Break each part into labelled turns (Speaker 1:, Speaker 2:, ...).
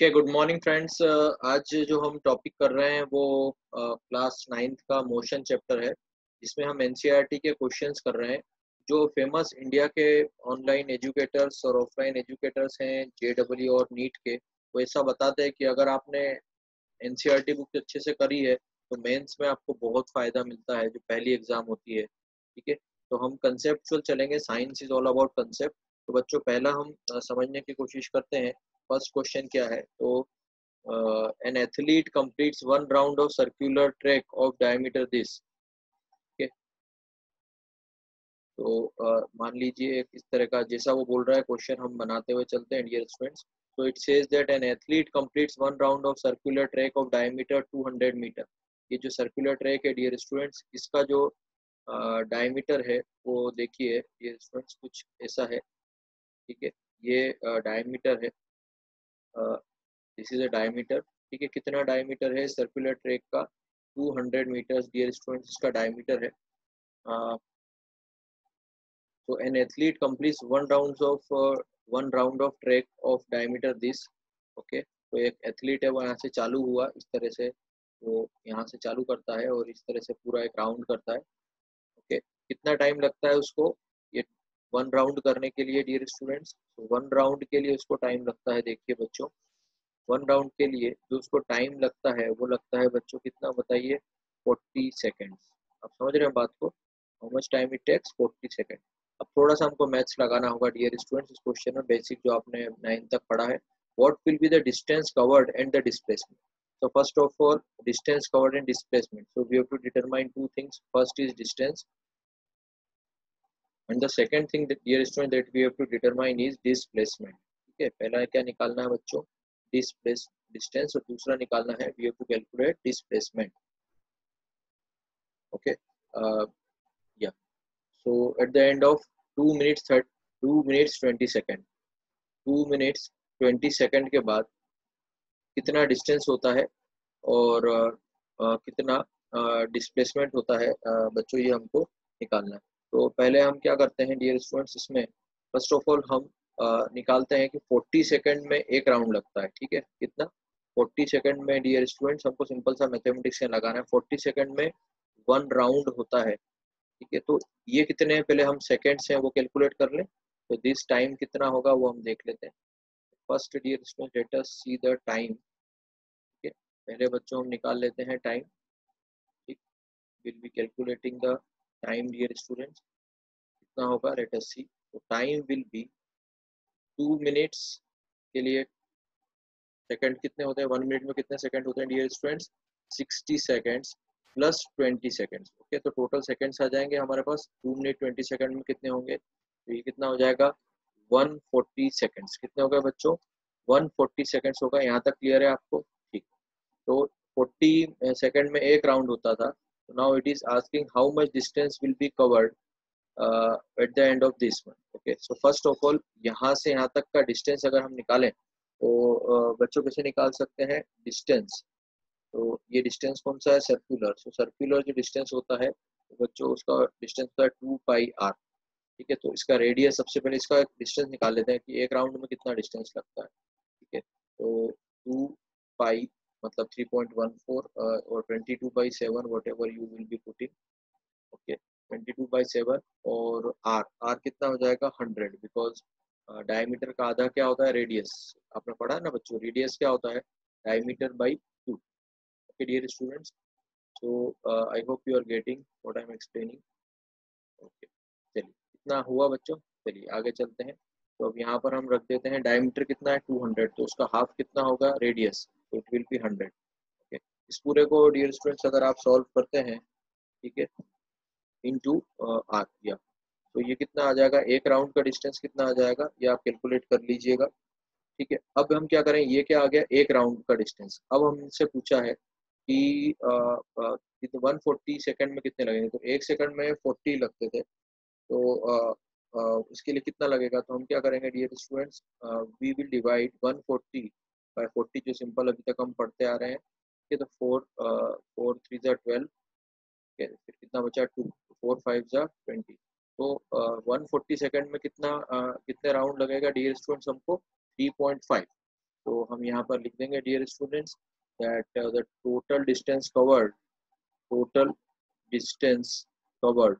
Speaker 1: Okay, good morning friends. आज जो हम टॉपिक कर रहे हैं वो क्लास 9th का मोशन चैप्टर है, जिसमें हम एनसीईआरटी के क्वेश्चंस कर रहे हैं। जो फेमस इंडिया के ऑनलाइन एजुकेटर्स और ऑफलाइन एजुकेटर्स हैं जेडब्ल्यू और नीट के, वो ऐसा बताते हैं कि अगर आपने एनसीईआरटी बुक अच्छे से करी है तो मेंस में आपको बहुत फ़ायदा मिलता है, जो पहली एग्ज़ाम होती है। ठीक है, तो हम कंसेप्चुअल चलेंगे। Science is all about concept. तो बच्चों, पहला हम समझने की कोशिश करते हैं। फर्स्ट क्वेश्चन क्या है? तो an athlete completes one round of circular track of diameter this. Okay, तो मान लीजिए इस तरह का जैसा वो बोल रहा है क्वेश्चन हम बनाते हुए चलते हैं dear students. So it says that an athlete completes one round of circular track of diameter 200 metre. ये जो सर्कुलर ट्रैक है डियर स्टूडेंट्स, इसका जो डायमीटर है वो देखिए डियर स्टूडेंट्स, कुछ ऐसा है। ठीक है, ये डायमीटर है। This is a diameter. ठीक है, कितना डायमीटर है सर्कुलर ट्रैक का? 200 मीटर्स डियर स्टूडेंट्स, इसका डायमीटर है। So an athlete completes one round of track of diameter this. Okay, तो एक एथलीट है, वो यहाँ से चालू हुआ इस तरह से, वो यहाँ से चालू करता है और इस तरह से पूरा एक राउंड करता है। ओके, कितना टाइम लगता है उसको ये वन राउंड करने के लिए डियर स्टूडेंट्स? वन राउंड के लिए उसको टाइम लगता है, देखिए बच्चों, वन राउंड के लिए जो उसको टाइम लगता है वो लगता है बच्चों, कितना बताइए? 40 सेकेंड्स। आप समझ रहे हैं बात को? How much time it takes? 40 second. अब थोड़ा सा हमको मैथ्स लगाना होगा डियर स्टूडेंट्स इस क्वेश्चन में, बेसिक जो आपने 9 तक पढ़ा है। What will be the distance covered and the displacement? So first of all, distance covered and displacement. So we have to determine two things. First is distance, and the second thing that dear student that we have to determine is displacement. ठीक है, पहला क्या निकालना है बच्चों? Displace distance, और दूसरा निकालना है we have to calculate displacement. Okay, yeah so at the end of 2 minutes 20 second, 2 minutes 20 second के बाद कितना डिस्टेंस होता है और कितना डिस्प्लेसमेंट होता है बच्चों, ये हमको निकालना है। तो पहले हम क्या करते हैं डियर स्टूडेंट्स, इसमें फर्स्ट ऑफ ऑल हम निकालते हैं कि 40 सेकंड में एक राउंड लगता है। ठीक है, कितना? 40 सेकंड में डियर स्टूडेंट्स, हमको सिंपल सा मैथमेटिक्स लगाना है। 40 सेकंड में वन राउंड होता है। ठीक है, तो ये कितने हैं पहले हम सेकंड्स हैं वो कैलकुलेट कर लें। तो दिस टाइम कितना होगा वो हम देख लेते हैं। First dear student let us see the time. ठीक है, पहले बच्चों हम निकाल लेते हैं टाइम। ठीक, will be calculating the time dear students, कितना होगा? Let us see. तो टाइम विल बी 2 मिनट्स के लिए सेकंड कितने होते हैं? 1 मिनट में कितने सेकंड होते हैं dear students? 60 seconds plus 20 seconds. Okay, तो टोटल सेकंड्स आ जाएंगे हमारे पास। 2 मिनट 20 सेकंड में कितने होंगे? तो ये कितना हो जाएगा? 140 सेकंड्स। कितने हो गए बच्चों? 140 सेकंड्स होगा। यहाँ तक क्लियर है आपको? ठीक, तो 40 सेकंड में एक राउंड होता था। Now it is asking how much distance will be covered eight the end of this one. Okay, so first of all यहाँ से यहाँ तक का डिस्टेंस अगर हम निकालें तो बच्चों कैसे निकाल सकते हैं डिस्टेंस? तो ये डिस्टेंस कौन सा है? सर्कुलर। सो सर्कुलर जो डिस्टेंस होता है तो बच्चों उसका डिस्टेंस होता है 2πr। ठीक है, तो इसका रेडियस, सबसे पहले इसका डिस्टेंस निकाल लेते हैं कि एक राउंड में कितना डिस्टेंस लगता है। ठीक है, तो 2π मतलब 3.14 और 22/7 what ever you will be putting. Okay, 22/7 और आर कितना हो जाएगा? 100, बिकॉज डायमीटर का आधा क्या होता है? रेडियस। आपने पढ़ा है ना बच्चों, रेडियस क्या होता है? Diameter by 2। Okay dear students, so I hope you are getting what I am explaining. Okay, चलिए इतना हुआ बच्चों, चलिए आगे चलते हैं। तो अब यहाँ पर हम रख देते हैं डायमीटर कितना है? 200, तो उसका हाफ कितना होगा? रेडियस, तो इट विल बी 100। ओके, इस पूरे को डियर स्टूडेंट्स अगर आप सॉल्व करते हैं, ठीक है, इनटू आर, या तो ये कितना आ जाएगा? एक राउंड का डिस्टेंस कितना आ जाएगा ये आप कैलकुलेट कर लीजिएगा। ठीक है, अब हम क्या करें, ये क्या आ गया? एक राउंड का डिस्टेंस। अब हमसे पूछा है कि 140 सेकंड में कितने लगेंगे? तो एक सेकंड में 40 लगते थे, तो उसके लिए कितना लगेगा? तो हम क्या करेंगे dear students, we will divide 140/40, जो सिंपल अभी तक हम पढ़ते आ रहे हैं। ठीक है, तो 4 3 12, फिर कितना बचा? 2, 4 5 20। तो 140 सेकंड में कितना कितने राउंड लगेगा डियर स्टूडेंट्स हमको? 3.5। तो हम यहाँ पर लिख देंगे dear students that the total distance covered, total distance covered,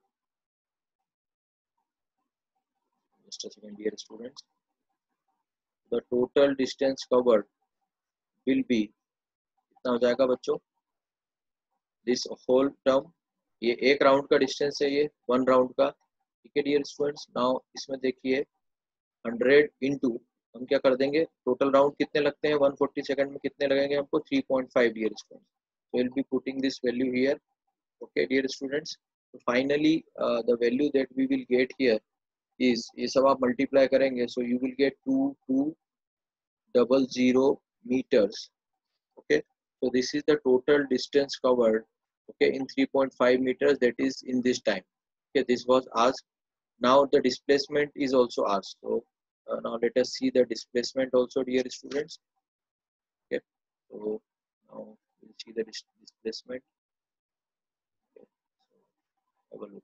Speaker 1: just a second dear students, the total distance covered will be, कितना हो जाएगा बच्चों, दिस होल टर्म, ये एक राउंड का डिस्टेंस है, ये वन राउंड का, ठीक है डियर स्टूडेंट्स। नाउ इसमें देखिए 100 इंटू, हम क्या कर देंगे, टोटल राउंड कितने लगते हैं 140 सेकंड में, कितने लगेंगे हमको 3.5 dear students. so we'll be putting this value here, okay dear students। so finally the value that we will get here is, ये सब आप मल्टीप्लाई करेंगे, so you will get 2200 meters, okay। so this is the total distance covered, okay, in 3.5 meters, that is in this time, okay, this was asked। now the displacement is also asked, so now let us see the displacement also dear students, okay। so now we'll see the displacement, okay, so have a look।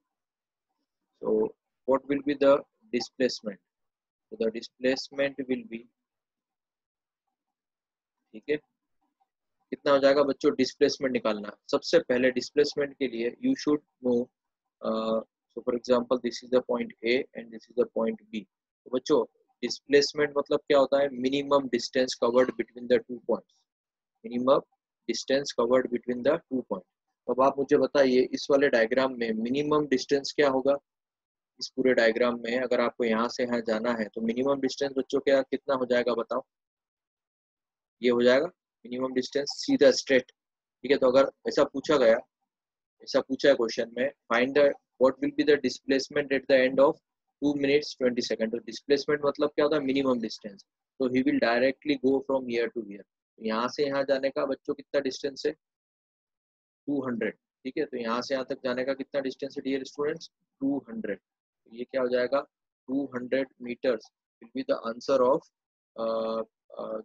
Speaker 1: so what will be the displacement, so the displacement will be, ठीक है, कितना हो जाएगा बच्चों, displacement निकालना। सबसे पहले displacement के लिए you should know, so for example this is the point A and this is the point B. तो बच्चों डिस्प्लेसमेंट मतलब क्या होता है, minimum distance covered between the two points, minimum distance covered between the two point. अब आप मुझे बताइए इस वाले डायग्राम में मिनिमम डिस्टेंस क्या होगा, इस पूरे डायग्राम में अगर आपको यहाँ से यहाँ जाना है तो मिनिमम डिस्टेंस बच्चों क्या कितना हो जाएगा बताओ, ये हो जाएगा मिनिमम डिस्टेंस सीधा स्ट्रेट, ठीक है। तो अगर ऐसा पूछा गया, ऐसा पूछा है क्वेश्चन में, find the what will be the displacement at the end of 2 minutes 20 second, तो डिस्प्लेसमेंट मतलब क्या होता है, मिनिमम डिस्टेंस। तो he will directly go from here to here, यहाँ से यहाँ जाने का बच्चों कितना डिस्टेंस है 200, ठीक है। तो यहाँ से यहाँ तक जाने का कितना डिस्टेंस है डियर स्टूडेंट्स 200, तो ये क्या हो जाएगा 200 metres will be the answer of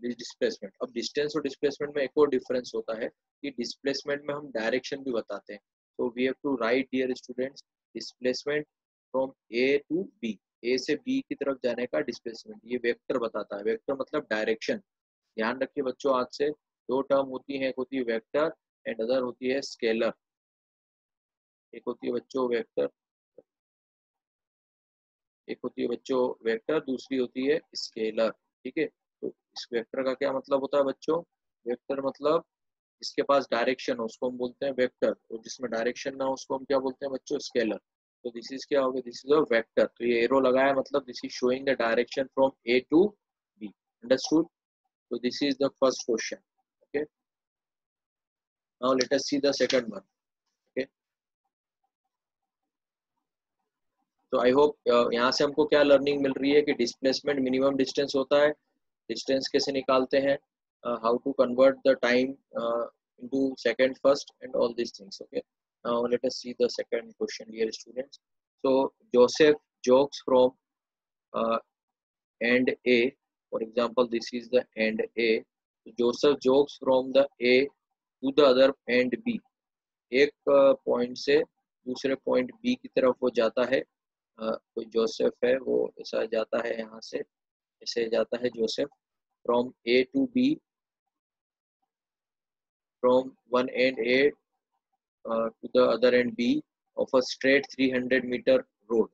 Speaker 1: this displacement. अब डिस्टेंस और डिस्प्लेसमेंट में एक और डिफरेंस होता है कि डिस्प्लेसमेंट में हम डायरेक्शन भी बताते हैं, तो we have to write dear students displacement from A to B, A से बी की तरफ जाने का डिस्प्लेसमेंट, ये वेक्टर बताता है, वेक्टर मतलब डायरेक्शन। ध्यान रखिए बच्चों, आज से दो टर्म होती है, एक होती है वेक्टर एंड अदर होती है स्केलर। एक होती है बच्चों वेक्टर, एक होती है बच्चों वेक्टर, दूसरी होती है स्केलर, ठीक है। तो इस वेक्टर का क्या मतलब होता है बच्चों, वेक्टर मतलब जिसके पास डायरेक्शन हो उसको हम बोलते हैं वेक्टर, और जिसमें डायरेक्शन ना हो उसको हम क्या बोलते हैं बच्चों, स्केलर। तो दिस इज क्या हो गया, दिस इज अ वेक्टर, तो ये एरो लगाया मतलब this is showing the direction from A to B, understood. so this is the first question, okay। now let us see the second one, okay। तो I hope यहाँ से हमको क्या learning मिल रही है कि डिस्प्लेसमेंट मिनिमम डिस्टेंस होता है, डिस्टेंस कैसे निकालते हैं, how to convert the time into second first and all these things, okay। now let us see the second question dear students। so Joseph jogs from end A, for example this is the end A, so Joseph jogs from the A to the other end B, एक point से दूसरे point B की तरफ वो जाता है, कोई Joseph है वो ऐसा जाता है, यहाँ से ऐसे जाता है Joseph from A to B, from one end A to the other end B of a straight 300 metre road.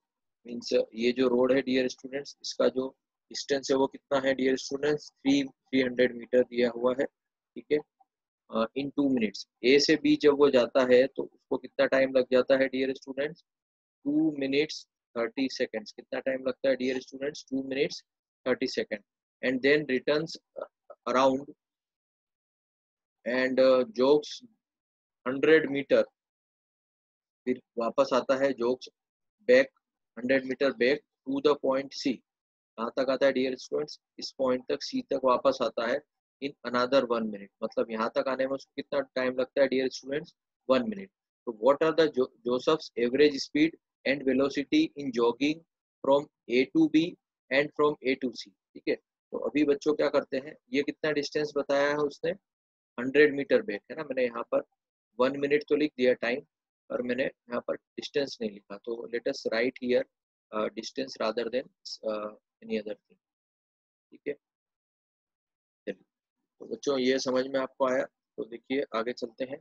Speaker 1: Means ये जो रोड है डियर स्टूडेंट्स, इसका जो डिस्टेंस है वो कितना है डियर स्टूडेंट्स 300 मीटर दिया हुआ है, ठीक है। इन 2 मिनट्स, ए से बी जब वो जाता है तो उसको कितना टाइम लग जाता है डियर स्टूडेंट्स 2 मिनट्स 30 सेकेंड्स, कितना टाइम लगता है dear students 2 minutes 30 second, and then returns around and jogs 100 metre, फिर वापस आता है jogs back 100 metre back to the point C, कहाँ तक आता है डियर स्टूडेंट्स, इस पॉइंट तक सी तक वापस आता है इन अनदर 1 मिनट, मतलब यहाँ तक आने में उसको कितना टाइम लगता है डियर स्टूडेंट्स 1 मिनट। तो what are the Joseph's average speed and velocity in jogging from A to B and from A to C, ठीक है। तो अभी बच्चों क्या करते हैं, ये कितना डिस्टेंस बताया है उसने 100 मीटर बैक है ना, मैंने यहाँ पर 1 मिनट तो लिख दिया टाइम, पर मैंने यहाँ पर डिस्टेंस नहीं लिखा, तो let us right here distance rather than any other thing, ठीक है। चलिए तो बच्चों ये समझ में आपको आया? तो देखिए आगे चलते हैं।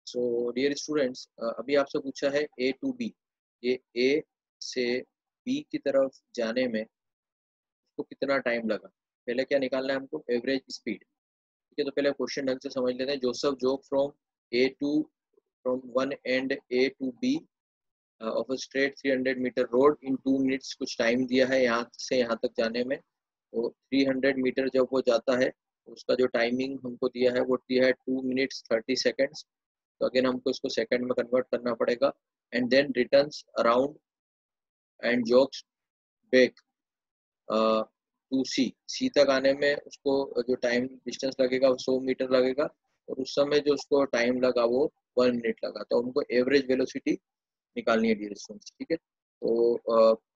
Speaker 1: सो डियर स्टूडेंट्स, अभी आपसे पूछा है ए टू बी, ये ए से बी की तरफ जाने में उसको कितना टाइम लगा। पहले क्या निकालना है हमको? Average speed. ठीक है, तो पहले क्वेश्चन ढंग से समझ लेते हैं। Joseph jog from one end A to B of a straight 300 metre road in 2 minutes. कुछ टाइम दिया है यहाँ से यहाँ तक जाने में। तो 300 मीटर जब वो जाता है तो उसका जो टाइमिंग हमको दिया है वो दिया है 2 मिनट्स 30 सेकेंड्स। तो अगेन हमको इसको सेकंड में कन्वर्ट करना पड़ेगा। And then returns around and jogs back to C तक आने में उसको जो टाइम डिस्टेंस लगेगा वो 100 मीटर लगेगा, और उस समय जो उसको टाइम लगा वो 1 मिनट लगा। तो हमको एवरेज वेलोसिटी निकालनी है डियर स्टूडेंट्स। ठीक है, तो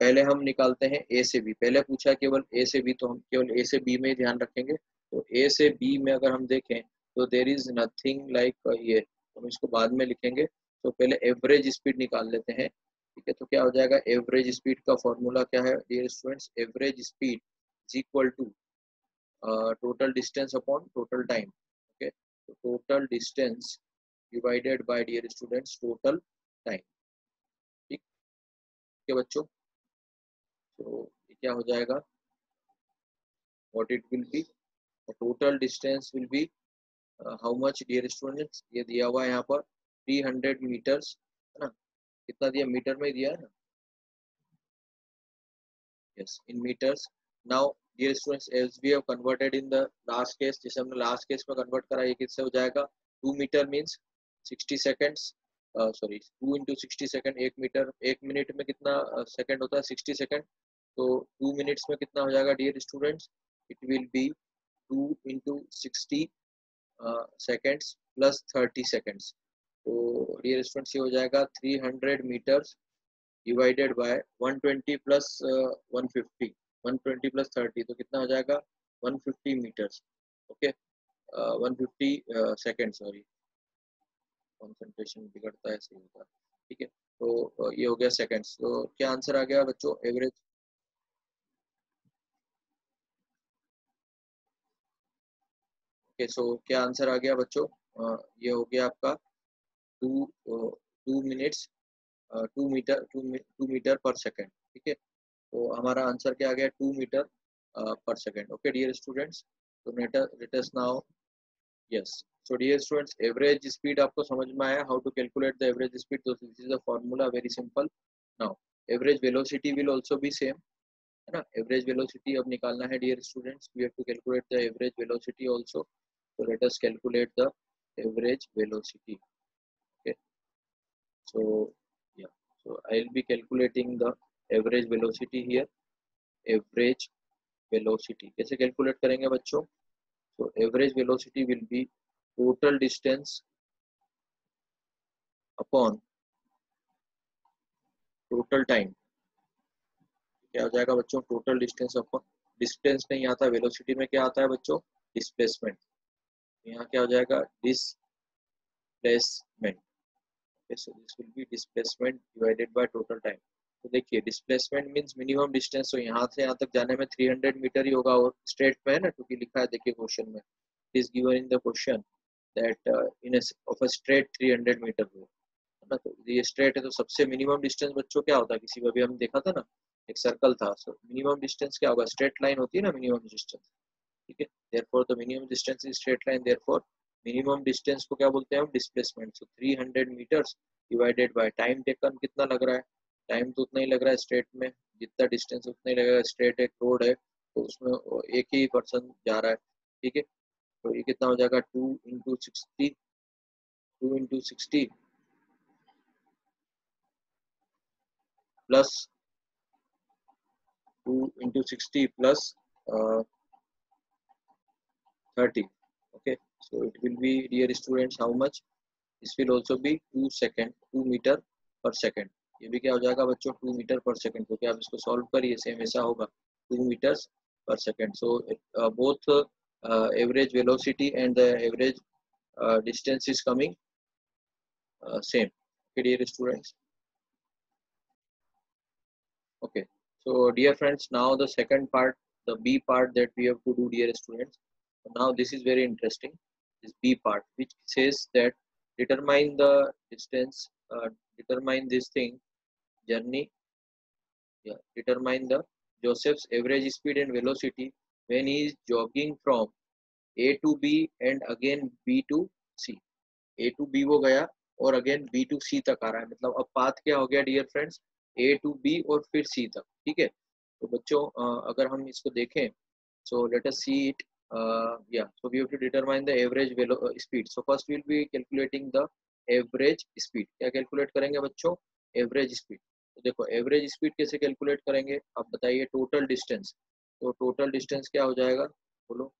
Speaker 1: पहले हम निकालते हैं ए से बी। पहले पूछा केवल ए से बी, तो हम केवल ए से बी में ही ध्यान रखेंगे। तो ए से बी में अगर हम देखें तो देर इज नथिंग लाइक ये, हम इसको बाद में लिखेंगे। तो पहले एवरेज स्पीड निकाल लेते हैं। ठीक है, तो क्या हो जाएगा? एवरेज स्पीड का फॉर्मूला क्या है dear students? Average speed is equal to total distance upon total time. Okay, so total distance divided by, dear students, total time. ठीक है बच्चों, तो क्या हो जाएगा? what it will be? The total distance will be how much, dear students? ये दिया हुआ है यहाँ पर 300 meters, है ना? कितना दिया? मीटर में दिया है ना? yes, in meters. Now dear students, as we have converted in the last case, जैसे हमने लास्ट केस में कन्वर्ट करा, ये किससे हो जाएगा? 2 metre means 60 seconds, sorry 2 into 60 second. 1 metre 1 minute में कितना सेकेंड होता है? 60 सेकेंड। तो 2 मिनट्स में कितना हो जाएगा dear students? It will be 2 into 60 seconds plus 30 seconds. तो डियर स्टूडेंट्स ये हो जाएगा 300 metres divided by 120 plus 150, 120 plus 30, तो कितना हो जाएगा? 150 metres. Okay, 150 second, sorry concentration बिगड़ता है, सही होता है। ठीक है, तो ये हो गया सेकेंड्स। तो क्या आंसर आ गया बच्चों? एवरेज। ओके, सो क्या आंसर आ गया बच्चों? ये हो गया आपका 2 मिनट्स 2 मीटर पर सेकेंड। ठीक है, तो हमारा आंसर क्या आ गया? 2 मीटर पर सेकेंड। ओके डियर स्टूडेंट्स, तो let us now, yes, so dear students, average speed आपको समझ में आया? How to calculate the average speed? तो this is the formula, very simple. Now average velocity will also be same, है ना? Average velocity अब निकालना है dear students. We have to calculate the average velocity also. so let us calculate the average velocity. Okay, so yeah, so I'll be calculating the average velocity here. Average velocity कैसे calculate करेंगे बच्चों? so average velocity will be total distance upon total time. क्या हो जाएगा बच्चों? Total distance upon, distance नहीं आता velocity में, क्या आता है बच्चों? डिस्प्लेसमेंट। यहाँ क्या हो जाएगा? Displacement. so this will be displacement divided by total time. तो देखिए डिस्प्लेसमेंट मींस मिनिमम डिस्टेंस, तो यहाँ से यहाँ तक जाने में 300 मीटर ही होगा, और स्ट्रेट में है ना, क्योंकि लिखा है देखिए क्वेश्चन में, it is given in the question that in of a straight 300 metre है ना? तो ये स्ट्रेट है, तो सबसे मिनिमम डिस्टेंस बच्चों क्या होता है? किसी में भी हम देखा था ना, एक सर्कल था, सो मिनिमम डिस्टेंस क्या होगा? स्ट्रेट लाइन होती है ना मिनिमम डिस्टेंस। ठीक है, therefore the minimum distance is straight line, therefore minimum distance को क्या बोलते हैं हम? Displacement. So 300 metres divided by time taken, कितना लग रहा है? टाइम तो उतना ही लग रहा है स्ट्रेट में, जितना डिस्टेंस उतना ही लगेगा। स्ट्रेट एक रोड है तो उसमें एक ही पर्सन जा रहा है। ठीक है, तो ये कितना हो जाएगा? 2 into 60 plus 2 into 60 plus 30. Okay, so it will be, dear students, how much? This will also be 2 metre पर सेकेंड। ये भी क्या हो जाएगा बच्चों? 2 मीटर पर सेकेंड। क्योंकि आप इसको सॉल्व करिए, सेम ऐसा होगा, 2 मीटर्स पर second. So both average velocity and the average distance is coming same. Okay dear students, okay, so dear friends, now the second part, the B part that we have to do, dear students. Now this is very interesting. This B part, which says that determine the distance, determine this thing, journey. Yeah, determine the Joseph's average speed and velocity when he is jogging from A to B and again B to C. A to B वो गया और again B to C तक आ रहा है, मतलब अब path क्या हो गया dear friends, A to B और फिर C तक, ठीक है। तो बच्चों अगर हम इसको देखें, so let us see it. Yeah, so we have to determine the average speed. So first we will be calculating the average speed. क्या कैलकुलेट करेंगे बच्चों, एवरेज स्पीड। तो देखो एवरेज स्पीड कैसे कैलकुलेट करेंगे, आप बताइए। टोटल डिस्टेंस, तो टोटल डिस्टेंस क्या हो जाएगा बोलो,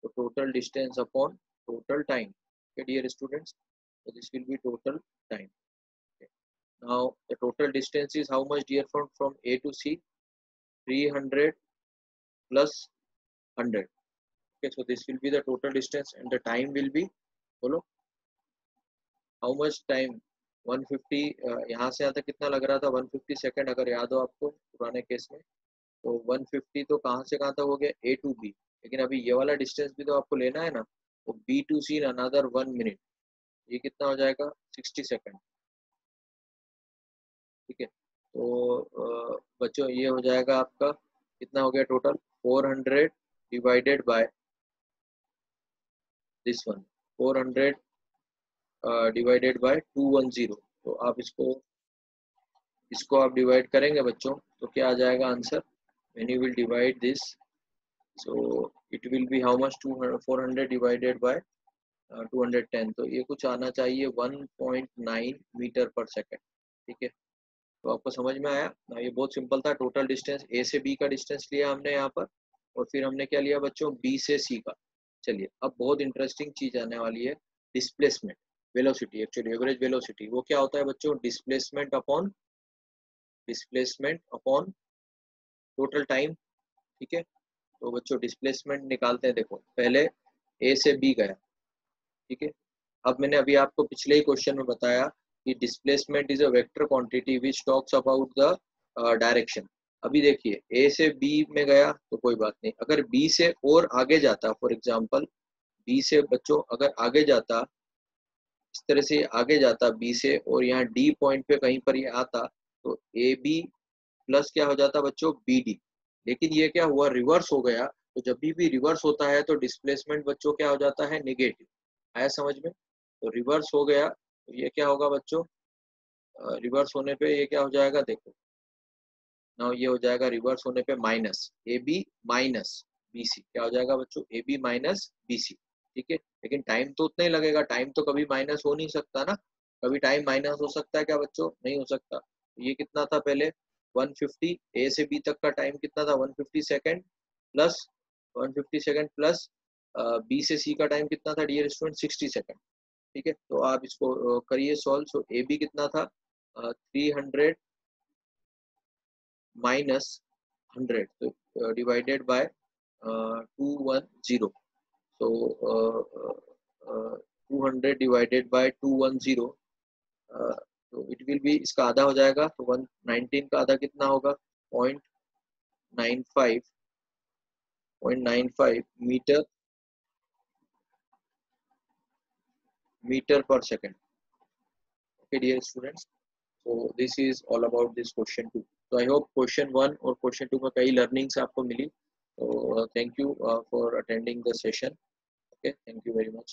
Speaker 1: तो total distance upon total time, dear students. So this will be total time. Okay. Now the total distance is how much, dear friend, from A to C? 300 plus 100. Okay, so this will be the total distance and the time will be, बोलो how much time? 150, यहाँ से यहाँ तक कितना लग रहा था, 150 second, अगर याद हो आपको पुराने केस में। तो 150 तो कहाँ से कहाँ तक हो गया, A to B, लेकिन अभी ये वाला डिस्टेंस भी तो आपको लेना है ना, तो B to C in another 1 minute, ये कितना हो जाएगा, 60 सेकेंड, ठीक है। तो बच्चों ये हो जाएगा आपका, कितना हो गया total, 400 divided by this one, 400 divided by 210। तो आप इसको आप डिवाइड करेंगे बच्चों, तो क्या आ जाएगा answer, when you will divide this, so it will B how much, 400 divided by 210, तो ये कुछ आना चाहिए 1.9 मीटर पर सेकेंड, ठीक है। तो आपको समझ में आया ना, ये बहुत सिंपल था। टोटल डिस्टेंस, ए से बी का डिस्टेंस लिया हमने यहाँ पर, और फिर हमने क्या लिया बच्चों, बी से सी का। चलिए अब बहुत इंटरेस्टिंग चीज आने वाली है, displacement velocity. Actually average velocity वो क्या होता है बच्चों, डिस्प्लेसमेंट अपॉन टोटल टाइम, ठीक है। तो बच्चों डिस्प्लेसमेंट निकालते हैं। देखो पहले ए से बी गया, ठीक है। अब मैंने अभी आपको पिछले ही क्वेश्चन में बताया कि displacement is a vector quantity which talks about the direction. अभी देखिए ए से बी में गया तो कोई बात नहीं, अगर बी से और आगे जाता, फॉर एग्जांपल बी से बच्चों अगर आगे जाता, इस तरह से आगे जाता बी से, और यहाँ डी पॉइंट पे कहीं पर ये आता, तो ए बी प्लस क्या हो जाता बच्चों, बी डी। लेकिन ये क्या हुआ, रिवर्स हो गया। तो जब भी रिवर्स होता है तो डिस्प्लेसमेंट बच्चों क्या हो जाता है, नेगेटिव। आया समझ में, तो रिवर्स हो गया तो ये क्या होगा बच्चों, रिवर्स होने पे ये क्या हो जाएगा, देखो ना, ये हो जाएगा रिवर्स होने पे minus A B minus B C, क्या हो जाएगा बच्चों, A B minus B C, ठीक है। लेकिन टाइम तो उतना ही लगेगा, टाइम तो कभी माइनस हो नहीं सकता ना, कभी टाइम माइनस हो सकता है क्या बच्चों, नहीं हो सकता। तो ये कितना था पहले, 150, ए से बी तक का टाइम कितना था, 150 second plus 150 second plus B से सी का टाइम कितना था डियर स्टूडेंट, 60 सेकेंड, ठीक है। तो आप इसको करिए सॉल्व। सो ए बी कितना था, 300 माइनस 100, तो divided by 210, so 200 divided by 210, तो इट विल बी, इसका आधा हो जाएगा, तो 119 का आधा कितना होगा, 0.95 मीटर पर second. Okay dear students, so this is all about this question 2. So I hope question 1 और question 2 में कई learnings आपको मिली। So thank you for attending the session. Okay, thank you very much.